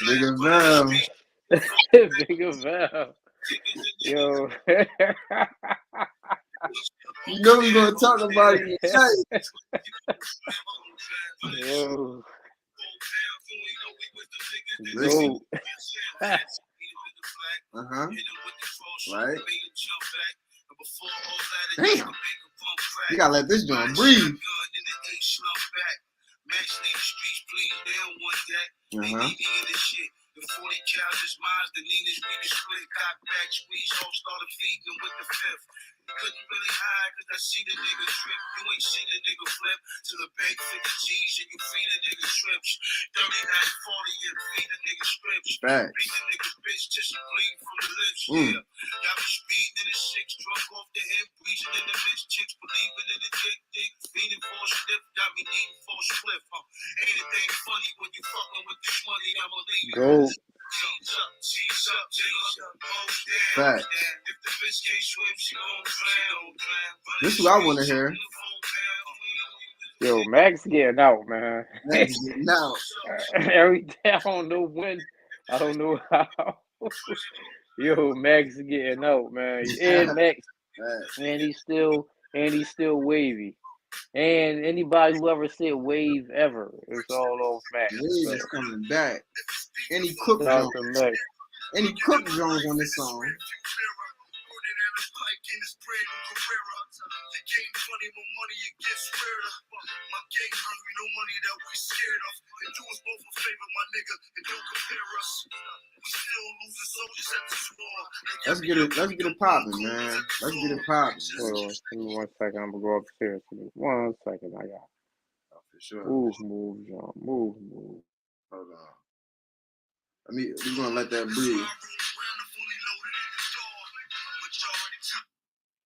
Nigga Val. Bigger Val. Yo. You know we're gonna talk about it tonight. Yo. Listen. Go. Right. Damn. You gotta let this joint breathe. The 40 cows is mine, the Nina's we can split, cock back, squeeze, all started feeding them with the fifth. Couldn't really hide, cause I see the nigga trip. You ain't seen the nigga flip to the bank 50 G's and you feed the nigga strips. 39, 40 and feed the nigga strips. Beat the nigga bitch till she bleed from the lips. Yeah. Got me speeding in the six, drunk off the hip, breezing in the mix, chicks believing in the dick, feeding for a slip, got me needing for a slip. Ain't a thing funny when you fucking with this money, I'ma leave you. Go. Fact. This is what I want to hear. Yo, Max getting out, man. Max getting out. Every day, I don't know when. I don't know how. Yo, Max getting out, man. And Max, and he's still wavy. And anybody who ever said wave ever, it's all off Max. Wave is coming back. And he cooked Jones. And he cooked Jones on this song. Let's get it popping, man. Let's get it popping. Hold on, give me 1 second. I'm gonna go upstairs. 1 second, I got. Oh, for sure. Move, John. Move. Hold on. We're gonna let that breathe.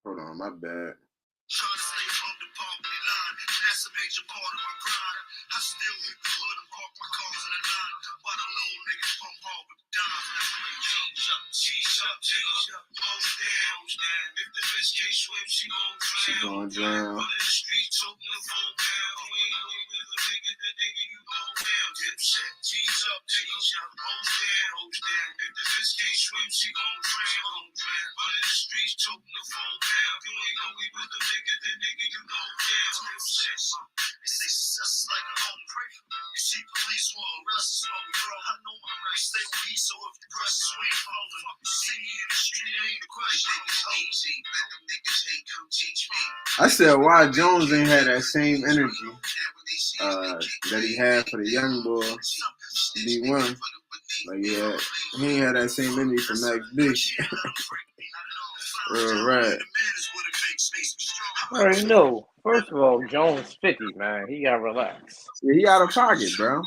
Hold on, my bad. Trying to stay above the poverty line. That's a major part of my grind. I still hit the hood and park my cars in the line. While the little niggas pump hard with dimes. Cheese up, nigga. Hold down. If the bitch can't swim, she gon' drown. Running the street, toting the phone down. You ain't know you with a nigga, the nigga you gon' down. Dipset. Cheese up, nigga. Hold down. If the bitch can't swim, she gon' drown. Running the streets, toting the phone down. You ain't know we with a nigga, the nigga you gon' down. Dipset. They say success is like a home pray. You see police will arrest us when we grow. I know my right. Stay with me, so if the press is swing falling. See me in the street, it ain't a question. Let them niggas hate, come teach me. I said why Jones ain't had that same energy that he had for the young boy D1. Like he ain't had that same energy for Max B. Right. I already know. First of all, Jones 50, man. He gotta relax. Yeah, he out of pocket, bro.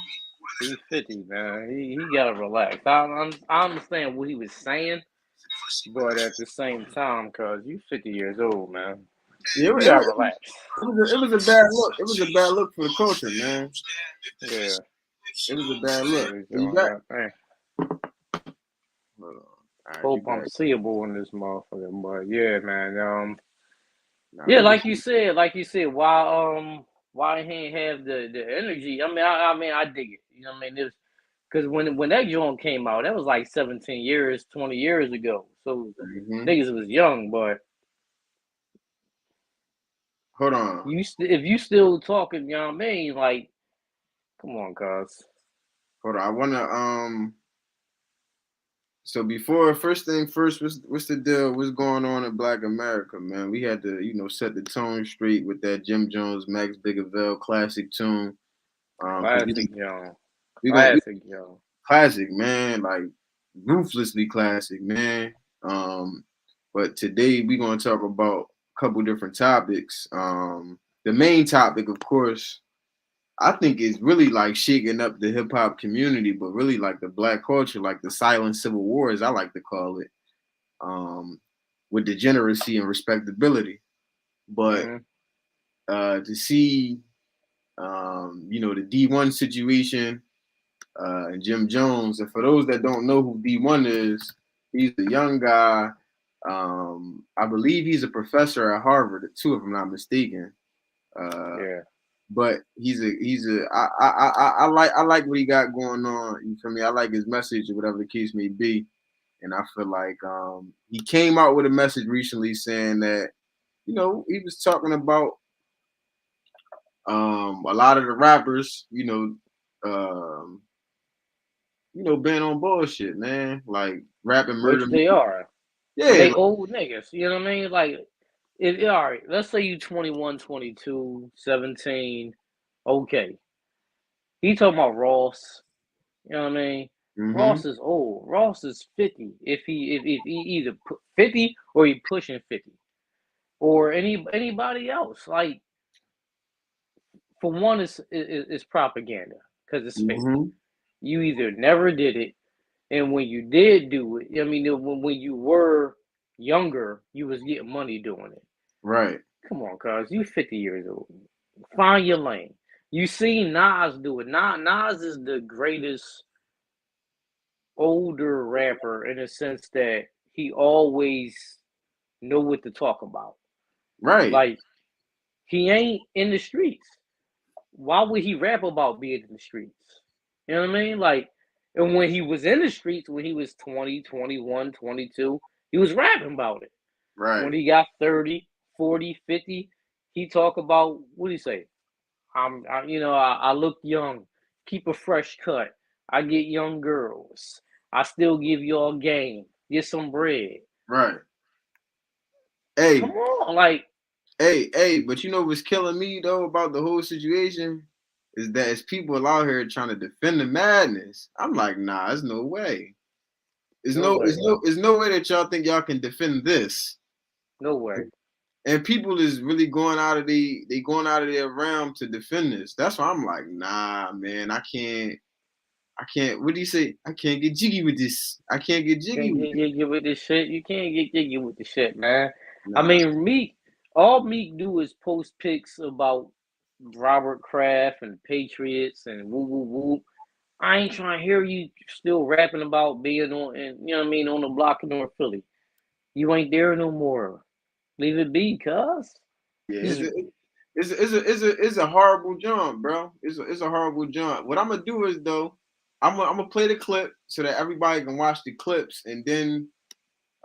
He's 50, man. He gotta relax. I understand what he was saying, but at the same time, cause you 50 years old, man. Yeah, you gotta relax. It was a bad look. It was a bad look for the culture, man. Yeah. It was a bad look. You got? Hope I'm seeable in this motherfucker, but yeah, man. Yeah, like you said, why he ain't have the energy? I mean, I dig it. You know what I mean? It was because when that joint came out, that was like 17 years, 20 years ago. So niggas was young, but hold on. If you still talking, you know what I mean? Like, come on, cuz. Hold on, I wanna So before, first thing first, what's the deal? What's going on in Black America, man? We had to, set the tone straight with that Jim Jones, Max Biggerville classic tune. Classic, John. Classic, man. Like ruthlessly classic, man. But today we're gonna talk about a couple different topics. The main topic, of course, I think is really like shaking up the hip hop community, but really like the Black culture, like the silent civil war, as I like to call it, with degeneracy and respectability. But to see, the D1 situation, and Jim Jones. And for those that don't know who D1 is, he's a young guy. I believe he's a professor at Harvard too, if I'm not mistaken. Yeah. But I like what he got going on. You feel me? I like his message or whatever the case may be. And I feel like he came out with a message recently saying that, you know, he was talking about a lot of the rappers, being on bullshit, man. Like rapping murder. Which they are. Yeah. They old niggas. You know what I mean? Like, all right, let's say you 21, 22, 17. Okay. He talking about Ross. You know what I mean? Mm-hmm. Ross is old. Ross is 50. If he either 50 or he pushing 50. Or anybody else. Like, for one, it's propaganda because it's fake. You either never did it, and when you did do it, I mean, when you were younger, you was getting money doing it. Right. Come on, cuz you 50 years old. Find your lane. You see Nas do it. Nas is the greatest older rapper in the sense that he always know what to talk about. Right. Like, he ain't in the streets. Why would he rap about being in the streets? You know what I mean? Like, and when he was in the streets, when he was 20, 21, 22, he was rapping about it. Right. When he got 30, 40, 50, he talk about, what do you say? I look young, keep a fresh cut. I get young girls. I still give y'all game. Get some bread. Right. Hey. Come on, like. Hey, but you know what's killing me though about the whole situation is that it's people out here trying to defend the madness. I'm like, nah, there's no way. There's no way that y'all think y'all can defend this. No way. And people is really going out of their realm to defend this. That's why I'm like, nah, man, I can't. What do you say? I can't get jiggy with this. I can't get jiggy with this shit. You can't get jiggy with the shit, man. Nah. I mean, all Meek do is post pics about Robert Kraft and Patriots and woo woo woo. I ain't trying to hear you still rapping about being on, and you know what I mean, on the block in North Philly. You ain't there no more. Leave it be, cuz. Yeah, it's a horrible jump, bro. It's a horrible jump. What I'm gonna do is though, I'm gonna play the clip so that everybody can watch the clips, and then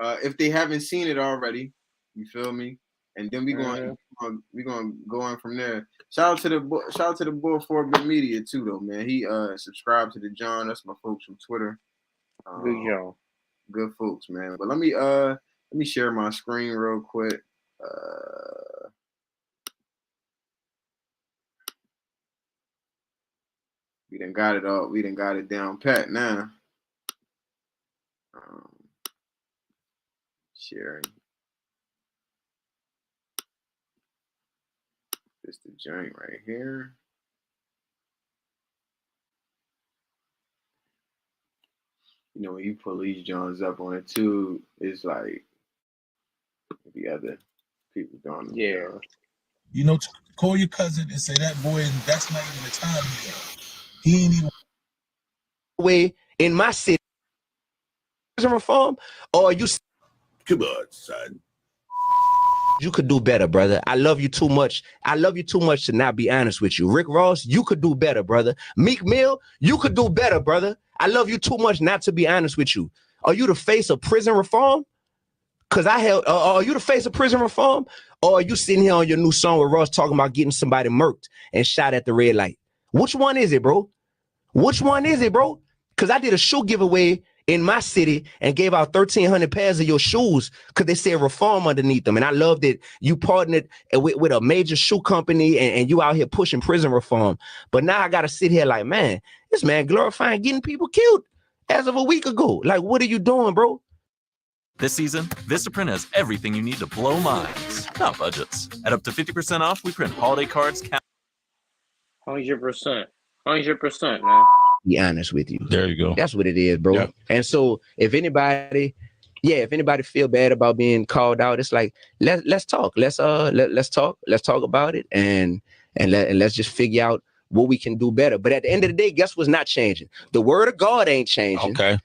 if they haven't seen it already, you feel me? And then we're gonna go in from there. Shout out to the boy 4-Bit Media too, though, man. He subscribed to the John. That's my folks from Twitter. Good John. Good folks, man. But let me share my screen real quick. We done got it all. We done got it down pat now. Sharing. This the joint right here. You know, when you pull these Johns up on it too, it's like the other people doing them. Yeah. You know, call your cousin and say that boy, that's not even the time he ain't even way in my city. Reform, or you come on, son. You could do better, brother. I love you too much. I love you too much to not be honest with you. Rick Ross, you could do better, brother. Meek Mill, you could do better, brother. I love you too much not to be honest with you. Are you the face of prison reform? Because are you the face of prison reform? Or are you sitting here on your new song with Ross talking about getting somebody murked and shot at the red light? Which one is it, bro? Which one is it, bro? Because I did a shoe giveaway in my city and gave out 1,300 pairs of your shoes because they said reform underneath them. And I love that you partnered with a major shoe company and you out here pushing prison reform. But now I got to sit here like, man, this man glorifying getting people killed as of a week ago. Like, what are you doing, bro? This season, Vistaprint has everything you need to blow minds, not budgets. At up to 50% off, we print holiday cards. 100%. 100%, man. Be honest with you. There you go. That's what it is, bro. Yep. And so if anybody feel bad about being called out, it's like let's talk. Let's talk about it and let's just figure out what we can do better. But at the end of the day, guess what's not changing? The word of God ain't changing. Okay.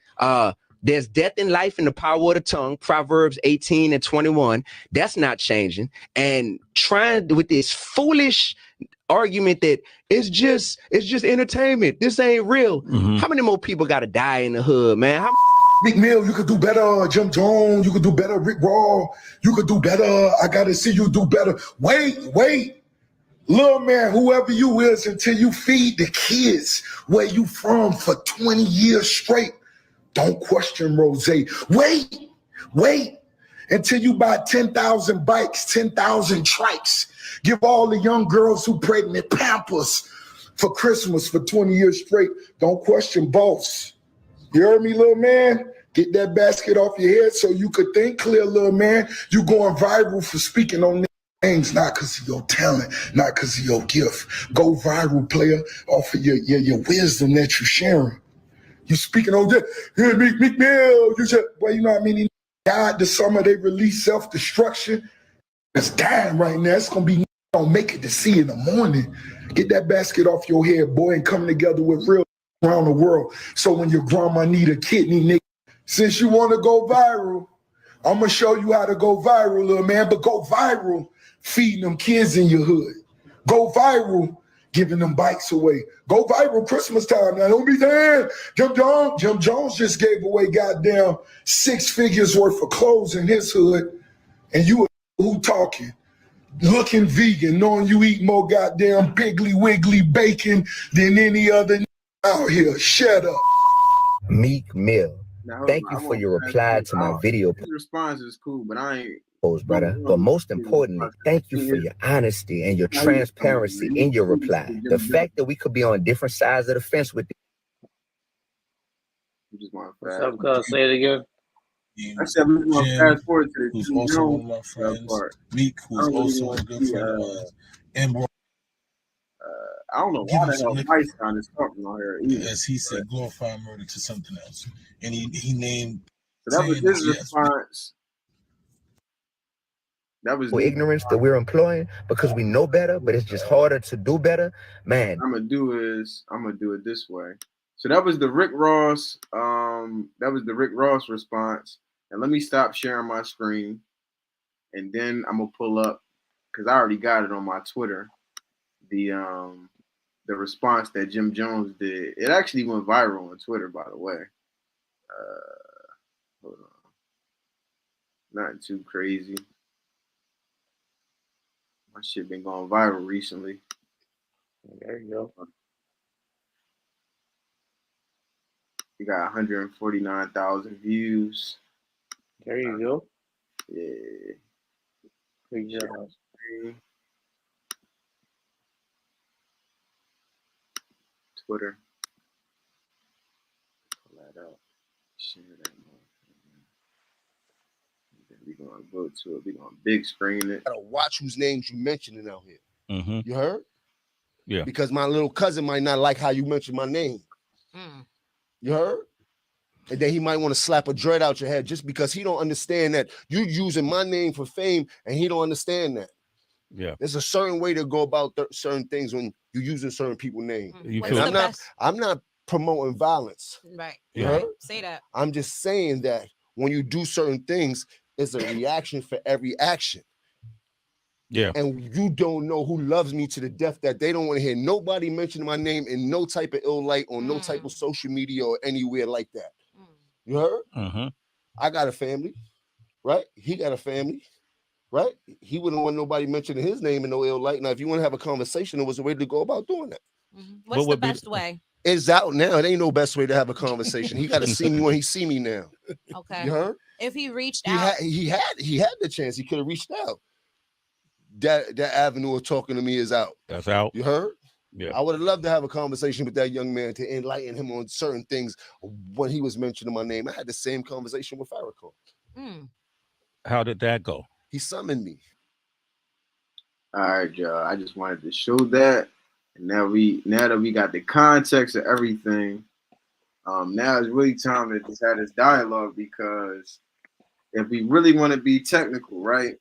There's death and life in the power of the tongue, Proverbs 18 and 21. That's not changing. And trying with this foolish argument that it's just entertainment. This ain't real. How many more people got to die in the hood, man? Meek Mill, you could do better. Jim Jones, you could do better. Rick Ross, you could do better. I got to see you do better. Wait. Little man, whoever you is, until you feed the kids where you from for 20 years straight. Don't question Rose. Wait until you buy 10,000 bikes, 10,000 trikes. Give all the young girls who pregnant Pampers for Christmas for 20 years straight. Don't question boss. You heard me, little man? Get that basket off your head so you could think clear, little man. You going viral for speaking on things, not because of your talent, not because of your gift. Go viral, player, off of your wisdom that you're sharing. You speaking on that, hey, Meek Mill, you said, well, you know what I mean? Died the summer they released Self-Destruction. It's dying right now. It's going to be, don't make it to see in the morning. Get that basket off your head, boy, and come together with real around the world. So when your grandma need a kidney, nigga, since you want to go viral, I'm going to show you how to go viral, little man, but go viral feeding them kids in your hood. Go viral giving them bikes away. Go viral Christmas time. Now, don't be saying Jim Jones just gave away goddamn 6 figures worth of clothes in his hood, and you who talking, looking vegan, knowing you eat more goddamn Piggly Wiggly bacon than any other out here. Shut up. Meek Mill, Now, thank you for your reply to my video His response is cool, but I ain't. post, brother. But most importantly, thank you for your honesty and your transparency in your reply. The fact that we could be on different sides of the fence with What's up, cuz? Say it again. I said we're going to fast forward to who's the also one of my friends, part. Meek, who's also a good friend of mine, and bro, I don't know why the hell Mike's on is talking on here either. as he said, glorify murder to something else, and he named. So that was his response. That was ignorance that we're employing because we know better, but it's just harder to do better, man. I'm gonna do it this way. So that was the Rick Ross. That was the Rick Ross response. And let me stop sharing my screen, and then I'm gonna pull up because I already got it on my Twitter. The response that Jim Jones did. It actually went viral on Twitter, by the way. Hold on. Nothing too crazy. My shit been going viral recently. There you go. We got 149,000 views. There you go. Yeah. Good job. Twitter. Pull that up. Share that motherfucker. Then we gonna go to it. We gonna big screen it. Gotta watch whose names you mentioning out here. Mm-hmm. You heard? Yeah. Because my little cousin might not like how you mention my name. You heard? And then he might want to slap a dread out your head just because he don't understand that you using my name for fame, and he don't understand that. Yeah. There's a certain way to go about certain things when you're using certain people's names. You What's feel the best? I'm not promoting violence. Right. You Right. heard? Say that. I'm just saying that when you do certain things, it's a reaction for every action. Yeah. And you don't know who loves me to the death that they don't want to hear nobody mention my name in no type of ill light on no type of social media or anywhere like that. You heard? Mm-hmm. I got a family, right? He got a family, right? He wouldn't want nobody mentioning his name in no ill light. Now, if you want to have a conversation, there was a way to go about doing that. What's the best way? It's out now. It ain't no best way to have a conversation. He got to see me when he see me now. Okay. You heard? If he reached out, He had the chance. He could have reached out. That avenue of talking to me is out. That's out. You heard? Yeah. I would have loved to have a conversation with that young man to enlighten him on certain things when he was mentioning my name. I had the same conversation with Farrakhan. How did that go? He summoned me. All right, y'all. I just wanted to show that. And now that we got the context of everything, now it's really time to just have this dialogue, because if we really want to be technical, right?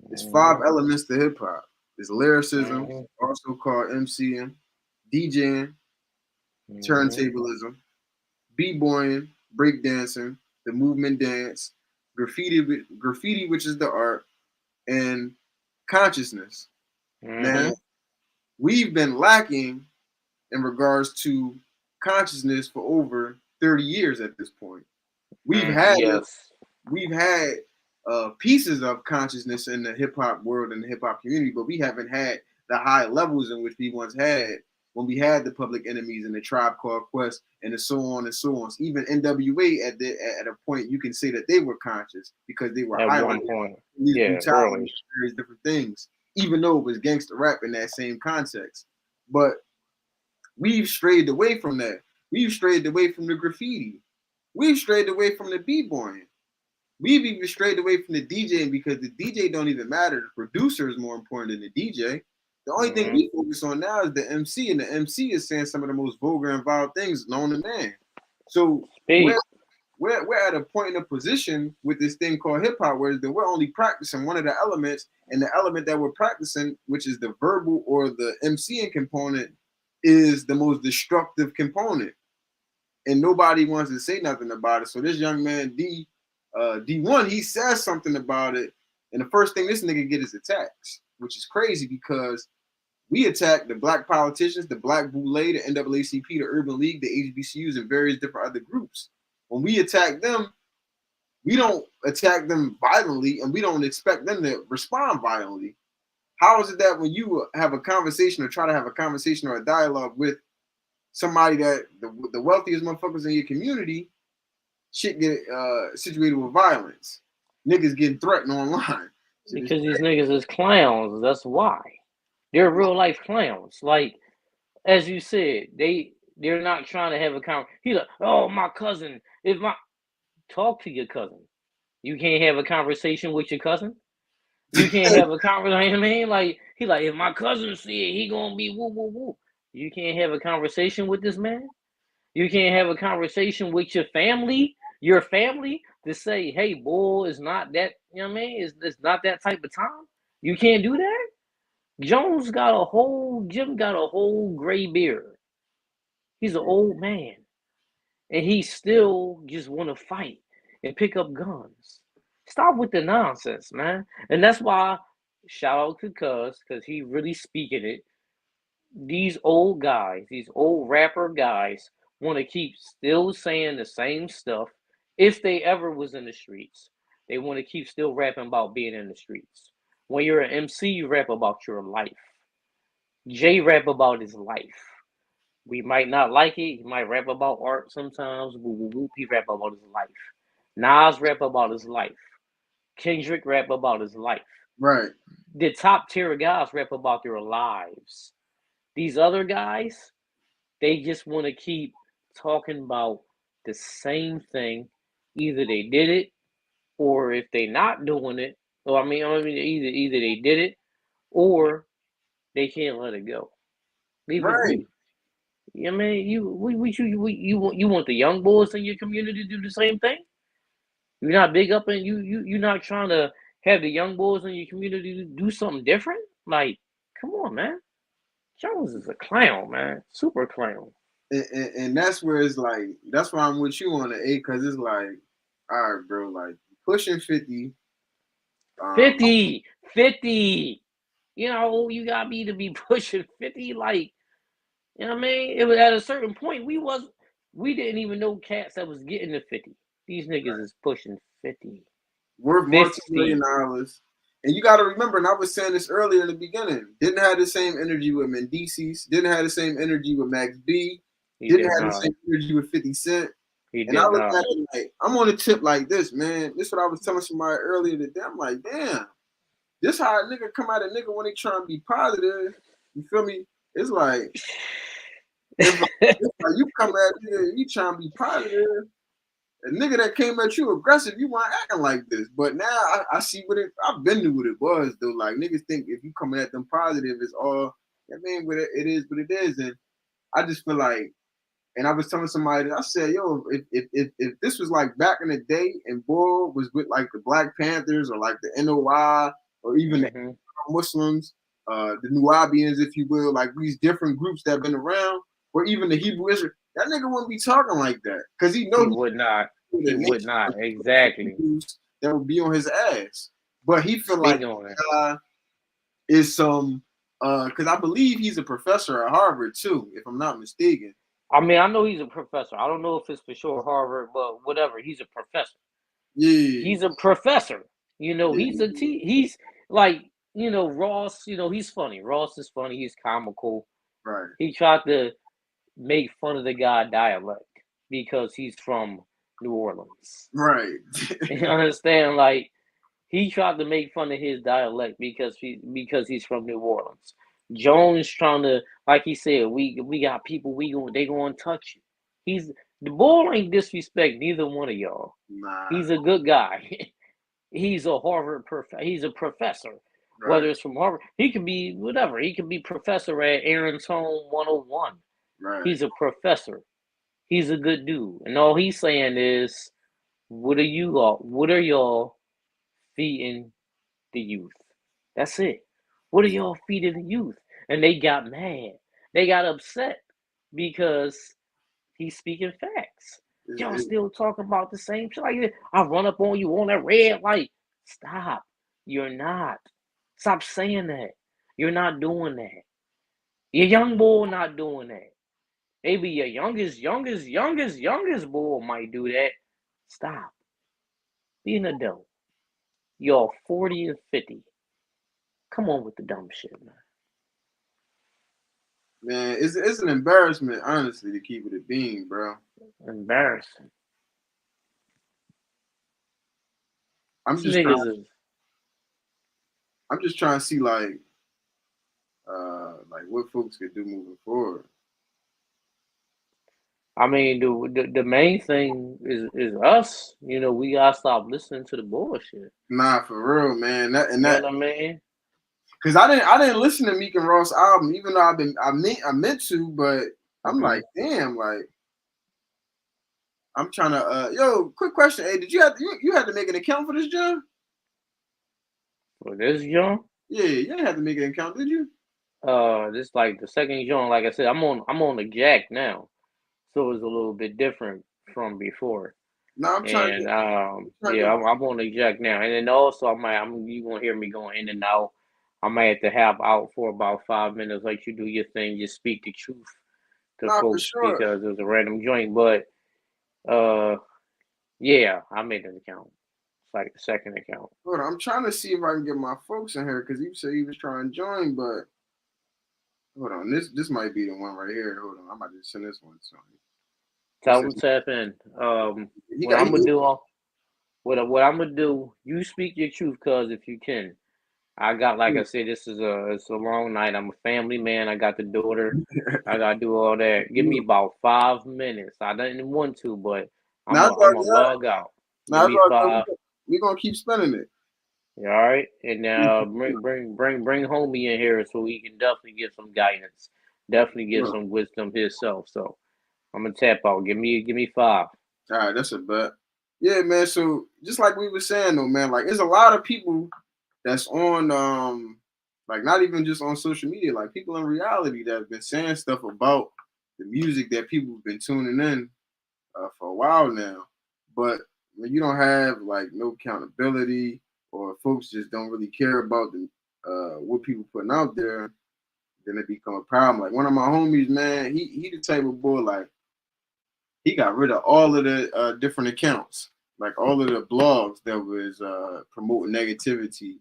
There's 5 elements to hip hop. There's lyricism, also called MCing, DJing, turntablism, b-boying, breakdancing, the movement dance, graffiti, which is the art, and consciousness. Now, we've been lacking in regards to consciousness for over 30 years at this point. We've had pieces of consciousness in the hip hop world and the hip hop community, but we haven't had the high levels in which we once had when we had the Public Enemies and the Tribe Called Quest and so on and so on. Even NWA at a point you can say that they were conscious because they were highlighting these brutalities, various different things, even though it was gangster rap in that same context. But we've strayed away from that. We've strayed away from the graffiti. We've strayed away from the b-boying. We've even strayed away from the DJing because the DJ don't even matter. The producer is more important than the DJ. The only thing we focus on now is the MC, and the MC is saying some of the most vulgar and vile things known to man. So we're at a point in a position with this thing called hip hop, where we're only practicing one of the elements, and the element that we're practicing, which is the verbal or the MCing component, is the most destructive component, and nobody wants to say nothing about it. So this young man D1, he says something about it, and the first thing this nigga get is attacks, which is crazy because we attack the black politicians, the Black Boule, the NAACP, the Urban League, the HBCUs, and various different other groups. When we attack them, we don't attack them violently, and we don't expect them to respond violently. How is it that when you have a conversation or try to have a conversation or a dialogue with somebody that the wealthiest motherfuckers in your community, shit get situated with violence? Niggas getting threatened online. Because these niggas is clowns. That's why. They're real life clowns. Like, as you said, they're not trying to have a conversation. He's like, oh, my cousin. Talk to your cousin. You can't have a conversation with your cousin? You can't have a conversation, I mean? Like, he like, if my cousin see it, he gonna be woo, woo, woo. You can't have a conversation with this man? You can't have a conversation with your family to say, hey, boy, it's not that, you know what I mean? It's not that type of time. You can't do that? Jim got a whole gray beard. He's an old man. And he still just want to fight and pick up guns. Stop with the nonsense, man. And that's why, shout out to Cuz, because he really speaking it. These old guys, these old rapper guys, want to keep still saying the same stuff. If they ever was in the streets, they want to keep still rapping about being in the streets. When you're an MC, you rap about your life. Jay rap about his life. We might not like it. He might rap about art sometimes. He rap about his life. Nas rap about his life. Kendrick rap about his life. Right. The top tier guys rap about their lives. These other guys, they just want to keep talking about the same thing. Either they did it, or if they not doing it, or either they did it, or they can't let it go. Leave it be. I mean, you want the young boys in your community to do the same thing? You're not big up and you're not trying to have the young boys in your community do something different? Like, come on, man. Jones is a clown, man. Super clown. And that's where it's like, that's why I'm with you on the A, because it's like, all right, bro, like pushing 50. 50. You know, you got me to be pushing 50, like, you know what I mean? It was at a certain point we didn't even know cats that was getting to 50. These niggas is pushing 50. Worth multi-million dollars. And you got to remember, and I was saying this earlier in the beginning, didn't have the same energy with Mendices, didn't have the same energy with Max B, didn't have the same energy with 50 Cent. And I look at it like, I'm on a tip like this, man. This is what I was telling somebody earlier today. I'm like, damn, this how a nigga come out of nigga when they trying to be positive. You feel me? It's like, it's like you come at nigga, you trying to be positive. A nigga that came at you aggressive, you weren't acting like this. But now I see I've been knew what it was, though. Like, niggas think if you coming at them positive, it's all, I mean, it is what it is. And I just feel like, and I was telling somebody, I said, yo, if this was like back in the day and Bull was with like the Black Panthers or like the NOI or even the Muslims, the Nubians, if you will, like these different groups that have been around, or even the Hebrew Israel, that nigga wouldn't be talking like that because he He knows would not. He would not. Exactly. that would be on his ass. But he feel Speak like on it. is some because I believe he's a professor at Harvard too, if I'm not mistaken. I mean, I know he's a professor. I don't know if it's for sure Harvard, but whatever. He's a professor. Yeah, He's a professor. You know, yeah, he's like, you know, Ross, you know, he's funny. Ross is funny. He's comical. right, He tried to make fun of the guy dialect because he's from New Orleans. right. You understand? Like, he tried to make fun of his dialect because he's from New Orleans. Jones trying to, like he said, we got people they gonna touch you. The bull ain't disrespect neither one of y'all. Nah, He's a good guy. He's a Harvard he's a professor. right, Whether it's from Harvard, he could be whatever. He could be professor at Aaron's Home 101. right. He's a professor. He's a good dude. And all he's saying is, what are y'all feeding the youth? That's it. What are y'all feeding the youth? And they got mad. They got upset because he's speaking facts. Y'all still talking about the same shit. Like, I run up on you on that red light. Stop. You're not. Stop saying that. You're not doing that. Your young boy not doing that. Maybe your youngest boy might do that. Stop. Be an adult. Y'all 40 and 50. Come on with the dumb shit, man. Man, it's an embarrassment, honestly, to keep it a bean, bro. Embarrassing. I'm just trying to see like what folks could do moving forward. I mean, the main thing is us. You know, we gotta stop listening to the bullshit. Nah, for real, man. You know what I mean? Because I didn't listen to Meek and Ross album, even though I meant to, but I'm like, damn, like I'm trying to yo, quick question, hey, did you had to make an account for this job? For this joint? Yeah, you didn't have to make an account, did you? This like the second joint. Like I said, I'm on the Jack now, so it's a little bit different from before. No, I'm trying And to I'm on the Jack now, and then also you gonna hear me going in and out. I might have to have out for about 5 minutes, like you do your thing, just speak the truth to for folks sure. because it was a random joint. But yeah, I made an account. It's like the second account. Hold on, I'm trying to see if I can get my folks in here because he said he was trying to join, but hold on, this might be the one right here. Hold on, I might just send this one to him. Tell him tap in. What I'm gonna do, you speak your truth, cuz if you can. I got, like I said, it's a long night. I'm a family man. I got the daughter. I gotta do all that. Give me about 5 minutes. I didn't want to, but I'm gonna log out. Give me 5. We're gonna keep spending it. All right, and bring homie in here so he can definitely get some guidance, definitely get some wisdom himself. So I'm gonna tap out. Give me 5. All right, that's a bet. Yeah, man. So just like we were saying though, man, like there's a lot of people that's on like not even just on social media, like people in reality that have been saying stuff about the music that people have been tuning in for a while now. But when you don't have like no accountability or folks just don't really care about the what people putting out there, then it become a problem. Like one of my homies, man, he the type of boy like he got rid of all of the different accounts, like all of the blogs that was promoting negativity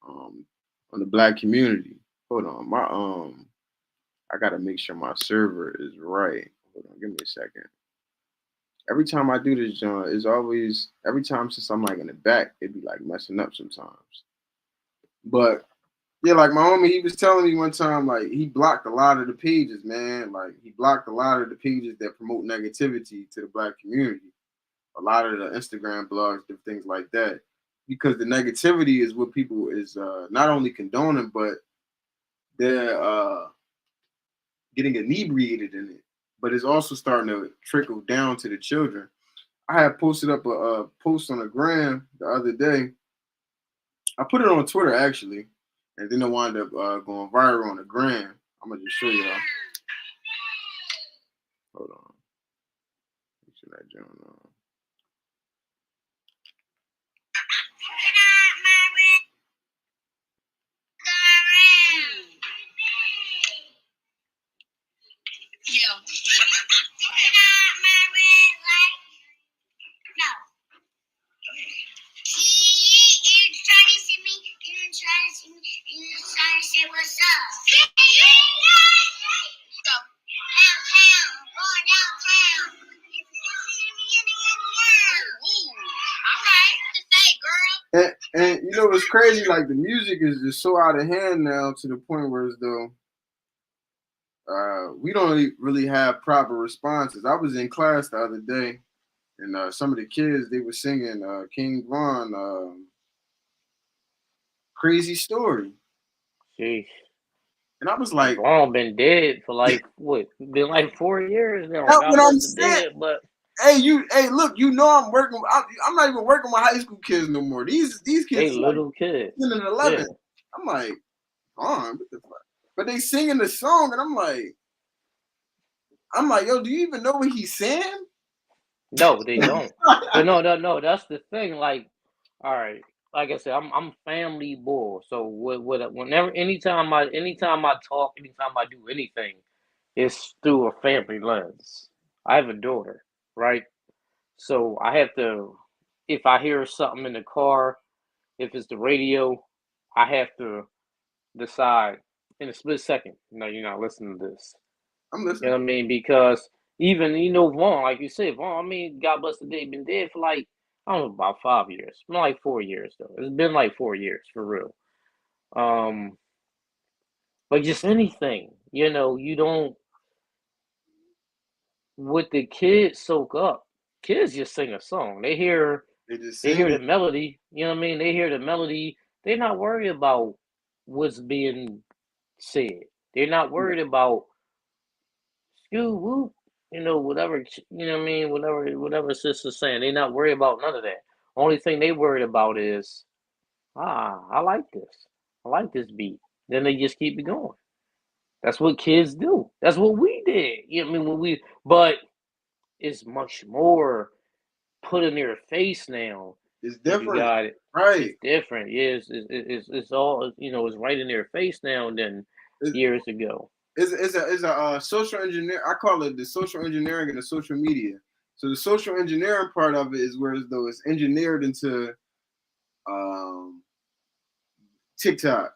on the Black community. Hold on, I gotta make sure my server is right. Hold on, give me a second. Every time I do this, John, it's always every time since I'm like in the back, it be like messing up sometimes. But yeah, like my homie, he was telling me one time, like he blocked a lot of the pages, man. Like he blocked a lot of the pages that promote negativity to the Black community. A lot of the Instagram blogs, different things like that, because the negativity is what people is not only condoning, but they're getting inebriated in it. But it's also starting to trickle down to the children. I had posted up a post on the gram the other day. I put it on Twitter actually, And then it wound up going viral on the gram. I'm gonna just show y'all. Hold on. Make sure that joint on. And you know what's crazy? Like the music is just so out of hand now to the point where as though we don't really have proper responses. I was in class the other day, and some of the kids, they were singing King Von Crazy Story. Jeez. And I was like, Vaughn been dead for like what? Been like 4 years now. That's what I'm saying. Dead, but hey, look, you know I'm working. I'm not even working with high school kids no more. These kids, they little kids, 10 and 11. Yeah. I'm like, Vaughn, what the fuck? But they singing the song, and I'm like, yo, do you even know what he's saying? No, they don't. But no. That's the thing. Like, all right, like I said, I'm family bull. So anytime I talk, anytime I do anything, it's through a family lens. I have a daughter, right? So I have to, if I hear something in the car, if it's the radio, I have to decide in a split second. No, you're not listening to this. I'm listening. You know what I mean? Because even, Vaughn, like you said, Vaughn, I mean, God bless the day, been dead for like, I don't know, about 5 years. It's been like 4 years, though. It's been like 4 years, for real. But just anything, you don't, what the kids soak up, kids just sing a song. They hear the melody, you know what I mean? They hear the melody. They're not worried about what's being said. They're not worried about whoop, whatever, you know what I mean? Whatever sister's saying. They're not worried about none of that. Only thing they worried about is, I like this. I like this beat. Then they just keep it going. That's what kids do. That's what we did. You know what I mean? But it's much more put in their face now. It's different. You got it. Right. It's different. Yes, it's all, it's right in their face now than years ago. It's a social engineer. I call it the social engineering and the social media. So the social engineering part of it is where as though it's engineered into TikTok,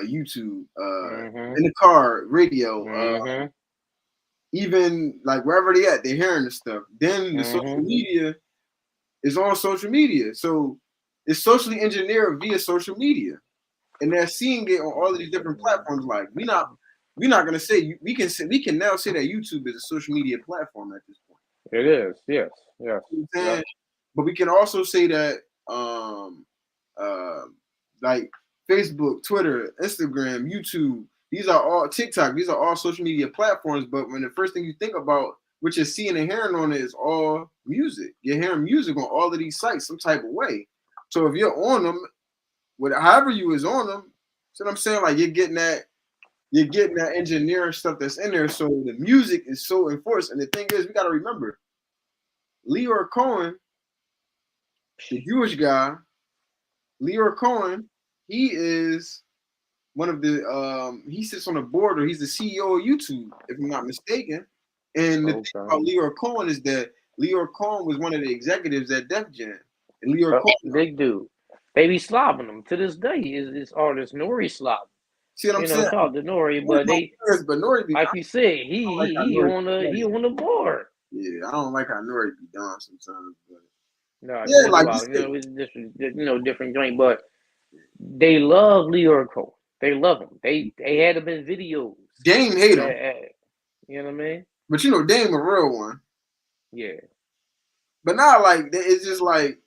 YouTube, in the car, radio, even like wherever they at, they're hearing the stuff. Then the social media is on social media. So it's socially engineered via social media. And they're seeing it on all of these different platforms. Like we're not gonna say we can now say that YouTube is a social media platform at this point. It is, yes. Yep. But we can also say that like Facebook, Twitter, Instagram, YouTube, these are all TikTok, these are all social media platforms. But when the first thing you think about what you're seeing and hearing on it is all music. You're hearing music on all of these sites some type of way. So if you're on them, however you is on them, see what I'm saying? Like you're getting that engineering stuff that's in there. So the music is so enforced. And the thing is, we gotta remember, Leor Cohen, the Jewish guy, Leor Cohen, he is one of the he sits on the board, or he's the CEO of YouTube, if I'm not mistaken. And the thing about Leor Cohen is that Leor Cohen was one of the executives at Def Jam. And Leor Cohen, big dude. They be slobbing them to this day. Is artist Nori slob. See what I'm saying? Shout out to Nori, but Nori like you said, he on the board. Yeah, I don't like how Nori be doing sometimes. But no, yeah, like it's different joint, but they love Leor Cohen. They love him. They had him in videos. Dame hate him. You know what I mean? But Dame a real one. Yeah. But now, like, it's just like,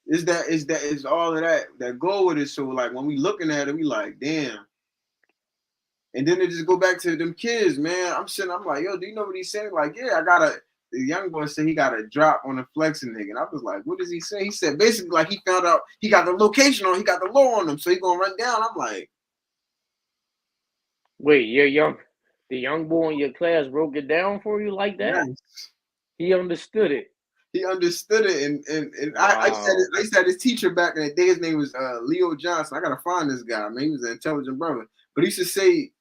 it's all of that go with it. So like when we looking at it, we like, damn. And then they just go back to them kids, man. I'm like, yo, do you know what he's saying? Like, yeah, the young boy said he got a drop on a flexing nigga. And I was like, what does he say? He said basically like he found out he got the location on, he got the low on him, so he gonna run down. I'm like, Wait, the young boy in your class broke it down for you like that? Yes. He understood it. He understood it, and Wow. I said his teacher back in the day. His name was Leo Johnson. I gotta find this guy, man. He was an intelligent brother, but he used to say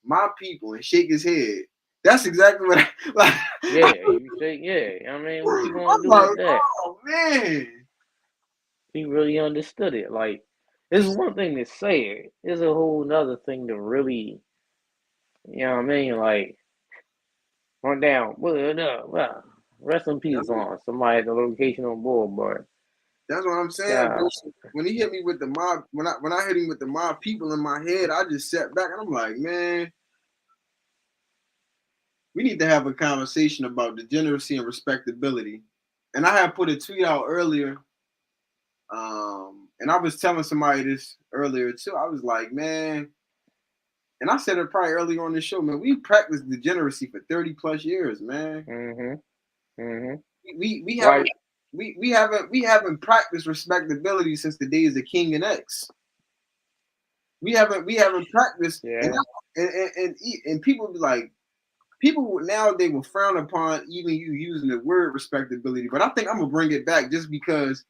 "my people" and shake his head. That's exactly what I like. Yeah, you say, yeah. I mean, what you gonna I'm do like, with that? oh man. He really understood it. Like, it's one thing to say it. It's a whole nother thing to really, you know what I mean? Like, run down. Well, rest in peace on somebody at the location on board, That's what I'm but saying, yeah, bro. When he hit me with the mob, when I hit him with the mob people in my head, I just sat back and I'm like, man, we need to have a conversation about degeneracy and respectability. And I had put a tweet out earlier, and I was telling somebody this earlier too. I was like, man, and I said it probably earlier on the show, man. We practiced degeneracy for 30 plus years, man. We right. haven't we haven't practiced respectability since the days of King and X. We haven't practiced, Yeah. and people be like, people now they will frown upon even you using the word respectability. But I think I'm gonna bring it back just because.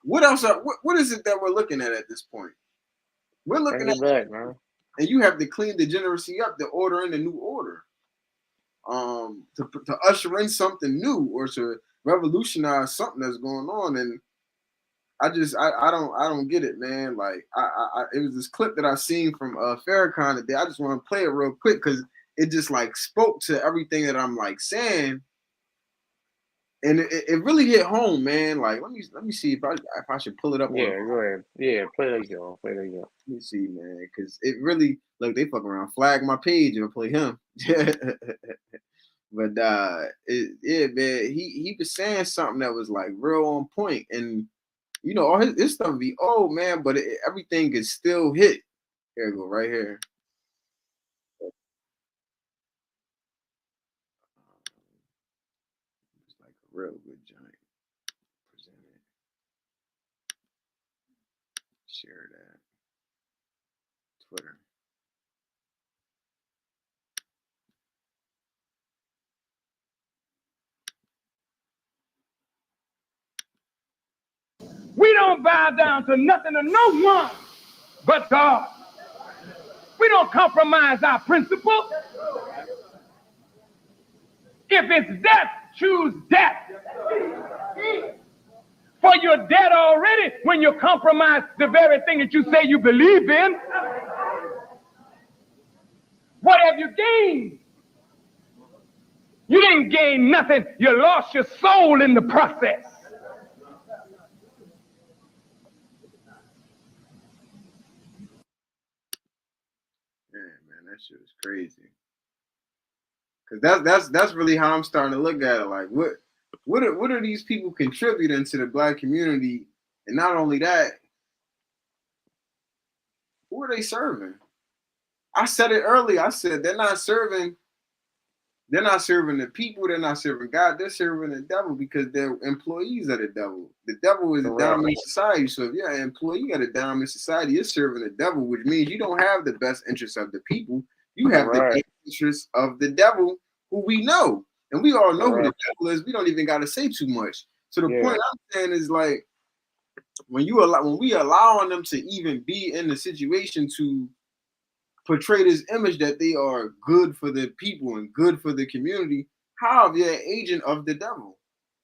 What else? What is it that we're looking at this point? We're looking Bring at, it back, man. and you have to clean degeneracy up, the order in the new order, to usher in something new or to revolutionize something that's going on. And I don't get it, man. Like it was this clip that I seen from Farrakhan today. I just want to play it real quick because it just like spoke to everything that I'm like saying, and it really hit home, man. Like let me see if I should pull it up Yeah, on. go ahead. Yeah, play that yo. Play that yo. Let me see, man, because it really look they fuck around, flag my page and play him. But yeah, man, he was saying something that was like real on point, and you know all his stuff be old, man, but everything is still hit. Here we go, right here. It's like a real good giant. Present it. Share that. Twitter. We don't bow down to nothing or no one but God. We don't compromise our principles. If it's death, choose death. For you're dead already when you compromise the very thing that you say you believe in. What have you gained? You didn't gain nothing. You lost your soul in the process. Yeah, man, that shit is crazy. Cause that's really how I'm starting to look at it. Like, what are these people contributing to the black community? And not only that, who are they serving? I said it earlier. I said they're not serving the people, they're not serving God, they're serving the devil because they're employees of the devil. The devil is a dominant society. So if you're an employee of the dominant society, you're serving the devil, which means you don't have the best interests of the people. You have the best interests of the devil, who we know. And we all know who the devil is. We don't even gotta say too much. So the point I'm saying is like when we allowing them to even be in the situation to portray this image that they are good for the people and good for the community, how they're an agent of the devil.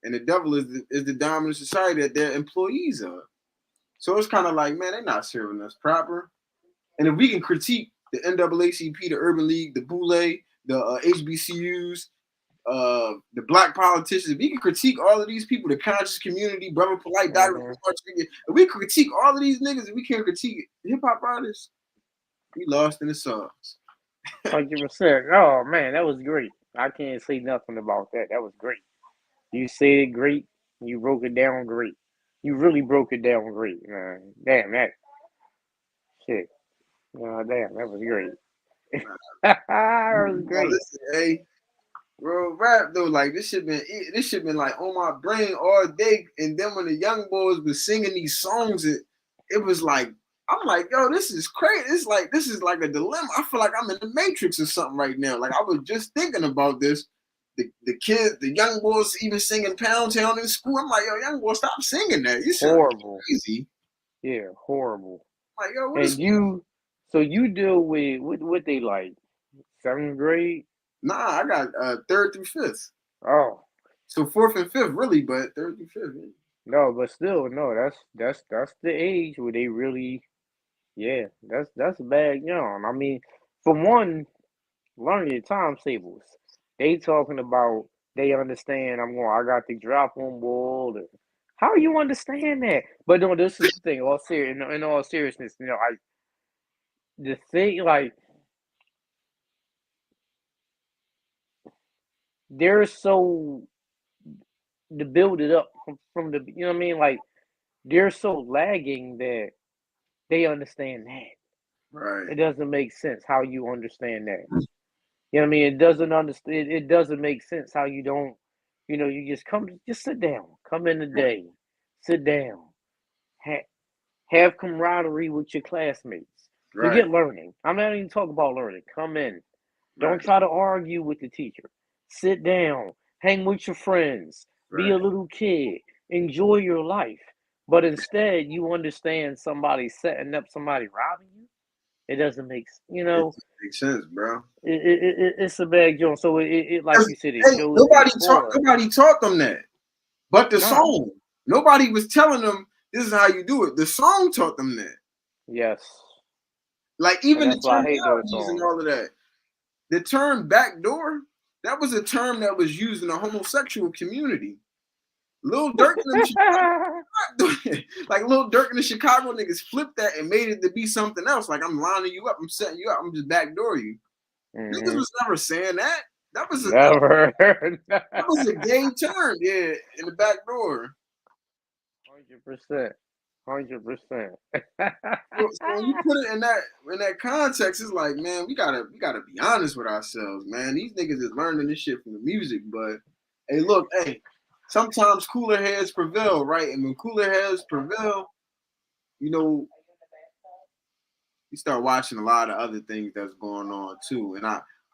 And the devil is the dominant society that they're employees of. So it's kind of like, man, they're not serving us proper. And if we can critique the NAACP, the Urban League, the Boule, the HBCUs, the black politicians, if we can critique all of these people, the conscious community, Brother Polite, Dr. if we critique all of these niggas, and we can't critique hip hop artists, we lost in the sauce. 100%. Oh man, that was great. I can't say nothing about that. That was great. You said it great. You broke it down great. You really broke it down great, man. Damn that shit. Damn, that was great. That was great. Listen, hey, real rap though, like this shit been like on my brain all day. And then when the young boys was singing these songs, it was like I'm like, yo, this is crazy. This is like a dilemma. I feel like I'm in the Matrix or something right now. Like I was just thinking about this. The kids, the young boys even singing Pound Town in school. I'm like, yo, young boy, stop singing that. You sound Horrible. crazy. Yeah, horrible. I'm like, yo, what And is so you deal with what they like? 7th grade? Nah, I got 3rd through 5th. Oh. So 4th and 5th, really, but 3rd through 5th. Yeah. No, but still, no, that's the age where they really, yeah, that's bad young. I mean, for one, learn your timetables. They talking about they understand I got the drop on board. How you understand that? But no, this is the thing. In all seriousness, the thing like they're so to build it up from the you know what I mean? Like they're so lagging that they understand that. Right. It doesn't make sense how you understand that. You know what I mean? It doesn't make sense how you don't, you just sit down. Come in the day. Sit down. Have camaraderie with your classmates. Right. Forget learning. I'm not even talking about learning. Come in. Don't try to argue with the teacher. Sit down. Hang with your friends. Be a little kid. Enjoy your life. But instead, you understand somebody setting up somebody robbing you. It doesn't make It makes sense, bro. It's a bad joint. So it like you said, it Hey, shows nobody taught them that, but the song. Nobody was telling them this is how you do it. The song taught them that. Yes. Like even the why I hate those terminologies and songs. all of that. The term backdoor, that was a term that was used in the homosexual community. Lil Durk and them like Lil Durk and the Chicago niggas flipped that and made it to be something else. Like I'm lining you up, I'm setting you up, I'm just backdoor you. Niggas was never saying that. That was that was a gay term, yeah, in the back door. 100%. So when you put it in that context, it's like, man, we gotta be honest with ourselves, man. These niggas is learning this shit from the music, but hey, look, sometimes cooler heads prevail, right? And when cooler heads prevail, you start watching a lot of other things that's going on too. And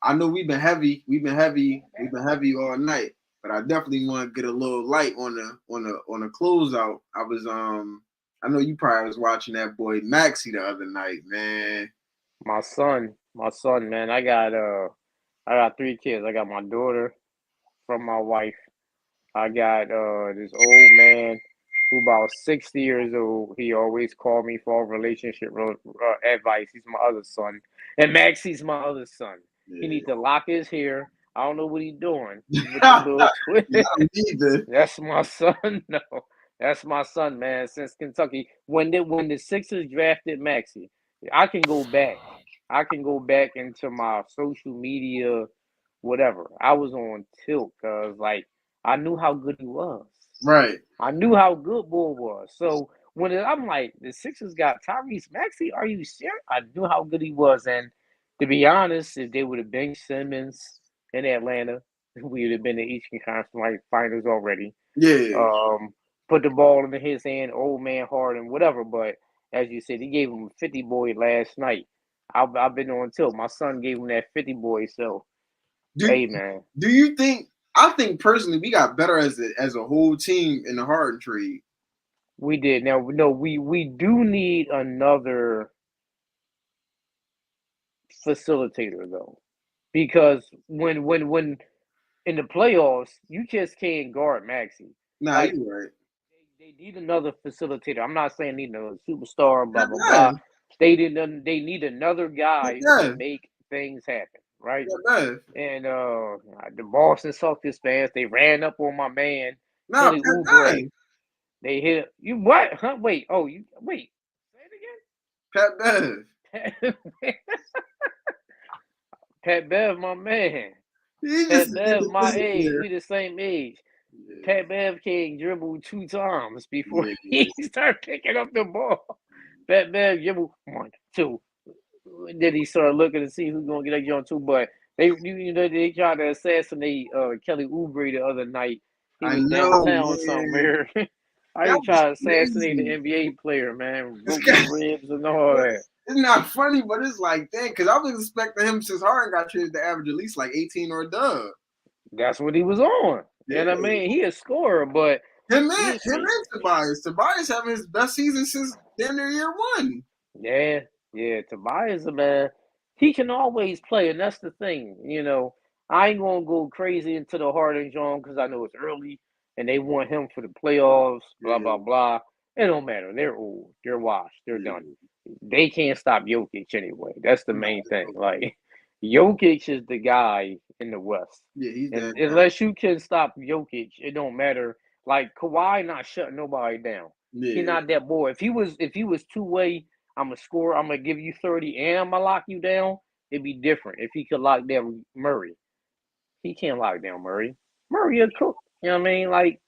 I know we've been heavy all night, but I definitely want to get a little light on the closeout. I know you probably was watching that boy Maxie the other night, man. My son, man. I got 3 kids. I got my daughter from my wife. I got this old man who about 60 years old. He always called me for relationship advice. He's my other son. And Maxie's my other son. Yeah. He needs to lock his hair. I don't know what he's doing. With the little twist. That's my son. No. That's my son, man, since Kentucky. When the Sixers drafted Maxie, I can go back. Into my social media, whatever. I was on tilt because, like, I knew how good he was. Right. I knew how good Bull was. So I'm like, the Sixers got Tyrese Maxey, are you serious? I knew how good he was. And to be honest, if they would have benched Simmons in Atlanta, we would have been in the Eastern Conference Finals already. Yeah. Put the ball into his hand, old man Harden, whatever. But as you said, he gave him a 50 boy last night. I've been on tilt. My son gave him that 50 boy. So, hey, man. Do you think? I think personally, we got better as a whole team in the Harden trade. We did. Now, no, we do need another facilitator though, because when in the playoffs, you just can't guard Maxey. Nah, like, you're right. They need another facilitator. I'm not saying need a superstar, blah blah blah. They need another guy who can make things happen, right? And the Boston Celtics fans, they ran up on my man Kelly Oubre. They hit you. What? Huh? Wait. Oh, you wait. Say it again. Pat Bev. Pat Bev, my man. Pat Bev, my age. We the same age. Yeah. Pat Bev can't dribble 2 times before he start picking up the ball. Pat Bev dribble 1, 2. Then he started looking to see who's gonna get that joint too. But they tried to assassinate Kelly Oubre the other night. He was downtown somewhere. I That ain't was trying to assassinate the crazy. NBA player, man. This Broken guy- ribs and all that. It's not funny, but it's like, dang, because I was expecting him since Harden got traded to average at least like 18 or a dub. That's what he was on. Yeah. And I mean, he a scorer, but Him he and Tobias. Tobias having his best season since damn near year one. yeah, Tobias, man, he can always play, and that's the thing. You know, I ain't gonna go crazy into the Harden John because I know it's early and they want him for the playoffs. Blah blah blah. It don't matter. They're old. They're washed. They're done. They can't stop Jokic anyway. That's the main thing. Like, Jokic is the guy in the West. Yeah, he's And that guy. unless you can stop Jokic, it don't matter. Like, Kawhi not shutting nobody down. Yeah. He not that boy. If he was two-way, I'm gonna score, I'm gonna give you 30 and I'm gonna lock you down, it'd be different. If he could lock down Murray. He can't lock down Murray. Murray a cook. You know what I mean? Like,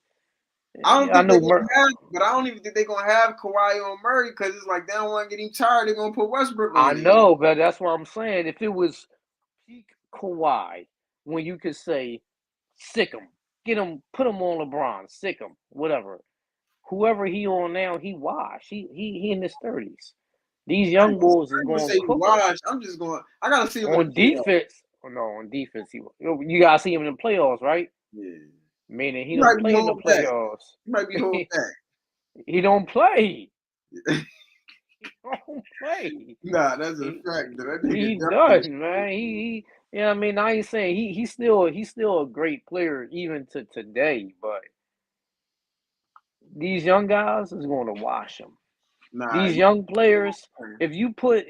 I don't I think know they're gonna have, but I don't even think they're gonna have Kawhi on Murray because it's like they don't want to get him tired. They're gonna put Westbrook on I him. know, but that's what I'm saying. If it was peak Kawhi, when you could say, sick him, get him, put him on LeBron, sick him, whatever. Whoever he on now, he washed. He in his 30s. These young bulls is going to cook him. I'm just going. I gotta see him On in the playoffs. defense. Oh, no, on defense, you gotta see him in the playoffs, right? Yeah. Meaning he He don't might be play in the holding back. playoffs. He might be holding back. He don't play. He don't play. Nah, that's a fact. That nigga He definitely- done, man. He you know what I mean? I ain't saying he's still a great player even to today, but these young guys is going to wash him. Nah, These young players, if you put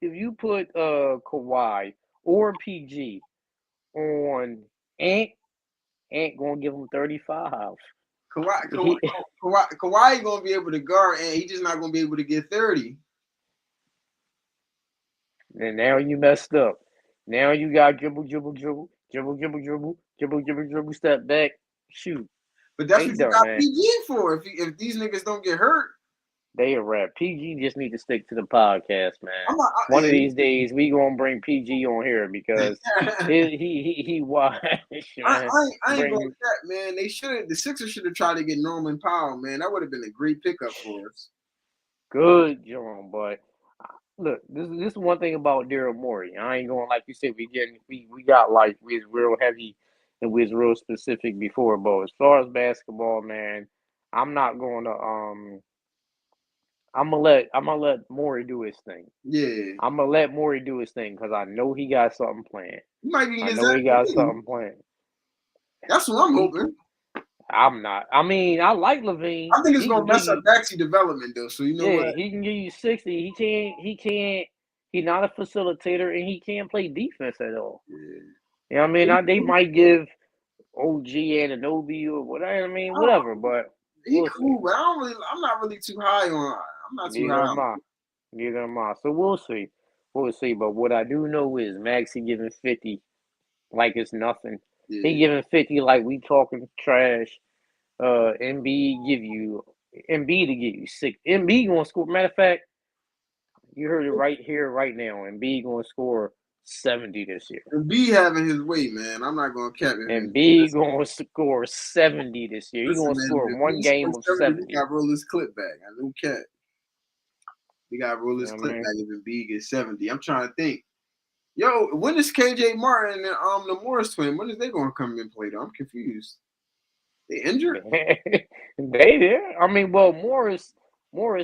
Kawhi or PG on Ant gonna give him 35. Kawhi gonna be able to guard, and he just not gonna be able to get 30. And now you messed up. Now you got dribble, step back, shoot. But that's They what you done, got man. PG for. If these niggas don't get hurt, They a rap. PG just need to stick to the podcast, man. I'm One of these days we gonna bring PG on here because he washed, man. I ain't gonna that, man. They should. The Sixers should have tried to get Norman Powell, man. That would have been a great pickup for us. Good, Jerome, but look, this is one thing about Daryl Morey. I ain't going like you said. We got like we was real heavy and we was real specific before, but as far as basketball, man, I'm not going to I'm gonna let Morey do his thing. Yeah, I'm gonna let Morey do his thing because I know he got something planned. He might be I know he got something planned. That's what I'm hoping. I'm not. I mean, I like Levine. I think it's He gonna can mess give up Maxey development though. So you know yeah, what? he can give you 60. He can't. He's not a facilitator, and he can't play defense at all. Yeah. You know what I mean? They might give OG Anunoby or whatever. I mean, whatever. But He we'll cool, see. but I'm not really too high on. I'm not too Neither high. am I. Neither am I. So we'll see. We'll see. But what I do know is Maxey giving 50 like it's nothing. Yeah. He giving 50 like we talking trash. Embiid to give you 6. Embiid gonna score. Matter of fact, you heard it right here, right now. Embiid gonna score 70 this year. Embiid having his way, man. I'm not gonna cap it. Embiid gonna score 70 this year. He's Listen, gonna man, score if one he game scores of 70. We gotta roll this clip back. I don't cap. We gotta roll this You know clip what I mean? back if Embiid gets 70. I'm trying to think. Yo, when is KJ Martin and the Morris twin? When is they gonna come and play though? I'm confused. They injured? They there. I mean, well, Morris,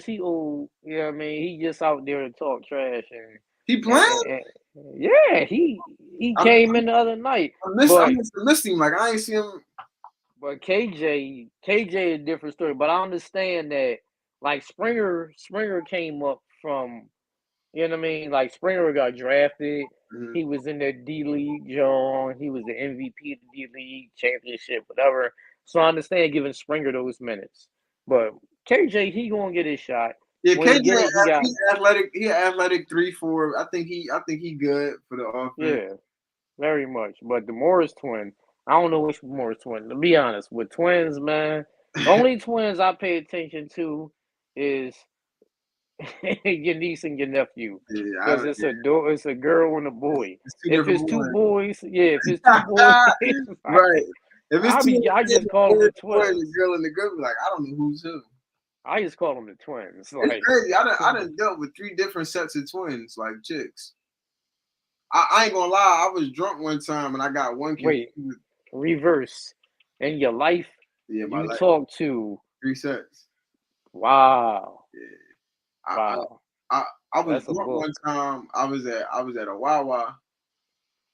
he old. You know what I mean? He just out there to talk trash and he playing? Yeah, he came in the other night. I missed him. Like I ain't see him. But KJ is a different story. But I understand that like Springer came up from, you know what I mean? Like Springer got drafted. Mm-hmm. He was in the D League, John. He was the MVP of the D League championship, whatever. So I understand giving Springer those minutes. But KJ, he gonna get his shot. Yeah, When KJ, he's athletic. He athletic 3-4. I think he good for the offense. Yeah, very much. But the Morris twin, I don't know which Morris twin. To be honest, with twins, man, the only twins I pay attention to is your niece and your nephew, because it's a girl and a boy. If it's two boys, right? If it's two, I just call them the boy and twins. the girl in the group, like I don't know who's who. I just call them the twins. It's Like, crazy. I done dealt with 3 different sets of twins, like chicks. I ain't gonna lie. I was drunk one time and I got one kid. wait, reverse. In your life, Yeah, my you life. talk to 3 sets. wow. Yeah. Wow. I was That's a drunk book. one time. I was at a Wawa.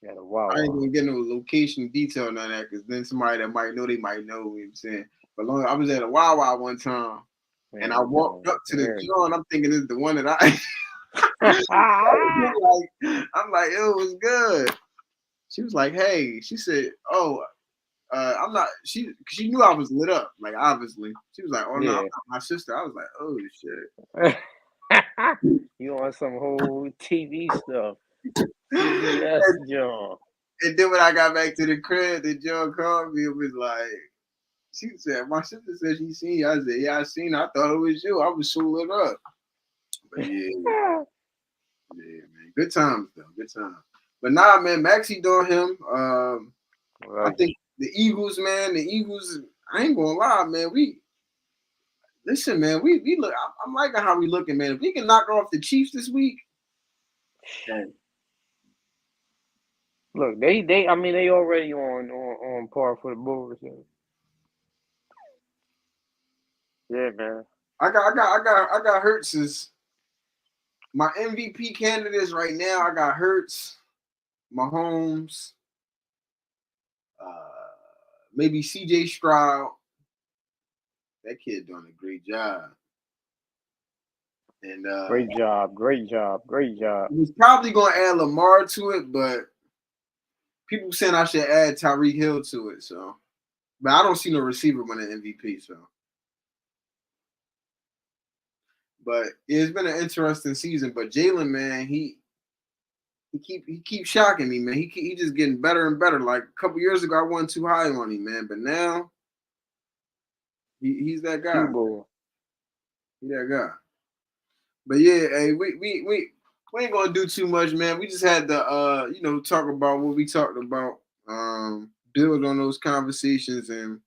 Yeah, the wow. I ain't gonna get no location detail on that because then somebody that might know, they might know what I'm saying. But long I was at a Wawa one time and I walked up to the joint. I'm thinking this is the one that I'm like, it was good. She was like, hey, she said, oh, I'm not. She knew I was lit up, like obviously. She was like, oh no, I'm not my sister. I was like, oh shit. You on some whole TV stuff? CBS John. And then when I got back to the crib, the John called me. It was like, she said, my sister said she seen you. I said, yeah, I seen her. I thought it was you. I was so lit up. But yeah, man. Good times though. Good times. But nah, man, Maxie doing him. I think the Eagles, man. The Eagles. I ain't gonna lie, man. We look. I'm liking how we looking, man. If we can knock off the Chiefs this week, okay. Look, they. I mean, they already on par for the Bulls. Yeah, man. I got Hurts as my MVP candidates right now. I got Hurts, Mahomes, maybe CJ Stroud. That kid doing a great job. And great job. He's probably gonna add Lamar to it, but people saying I should add Tyreek Hill to it. So, but I don't see no receiver winning MVP. So, but it's been an interesting season. But Jalen, man, he keeps shocking me, man. He just getting better and better. Like a couple years ago, I wasn't too high on him, man, but now he's that guy. He's that guy. But yeah, hey, we ain't gonna do too much, man. We just had to talk about what we talked about, build on those conversations, and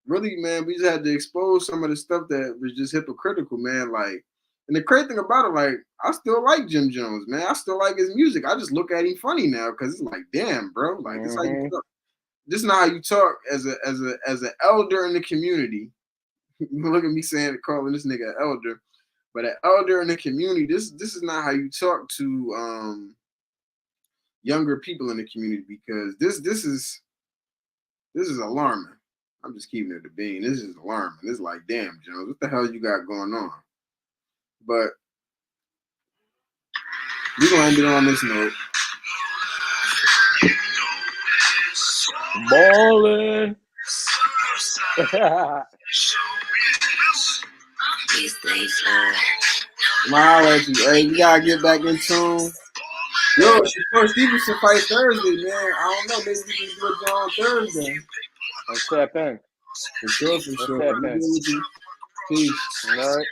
really, man, we just had to expose some of the stuff that was just hypocritical, man. Like, and the crazy thing about it, like, I still like Jim Jones, man. I still like his music. I just look at him funny now because it's like, damn, bro, like this how you talk. This is not how you talk as an elder in the community. Look at me calling this nigga an elder. But an elder in the community, this is not how you talk to younger people in the community, because this is alarming. I'm just keeping it to being. This is alarming. It's like, damn, Jones, what the hell you got going on? But we're gonna end it on this note. Ballin'. Hey, we gotta get back in tune. Yo, Shakur Stevenson fight Thursday, man. I don't know. Maybe we can do it on Thursday. Let's tap in. For sure. Peace. All right.